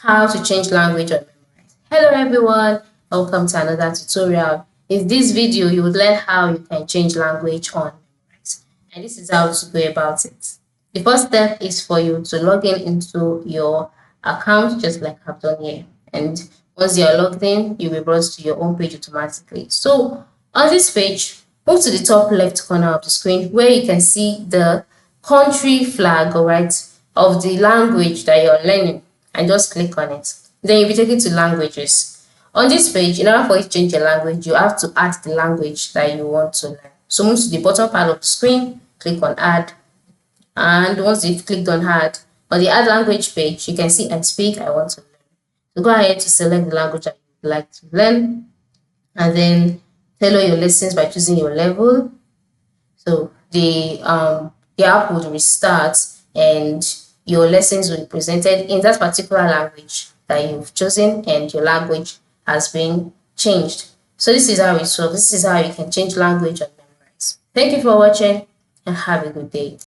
how to change language on Memrise. Hello everyone, welcome to another tutorial. In this video, you will learn how you can change language on Memrise, and this is how to go about it. The first step is for you to log in into your account, just like I've done here. And once you are logged in, you'll be brought to your home page automatically. So on this page, move to the top left corner of the screen where you can see the country flag, all right, of the language that you're learning, and just click on it. Then you'll be taken to languages. On this page, in order for you to change your language, you have to add the language that you want to learn. So move to the bottom part of the screen, click on add, and once you've clicked on add, on the add language page, you can see I speak, I want to learn. So go ahead to select the language that you'd like to learn, and then tailor your lessons by choosing your level. So the app would restart and your lessons will be presented in that particular language that you've chosen, and your language has been changed. So this is how it works. This is how you can change language on Memrise. Thank you for watching and have a good day.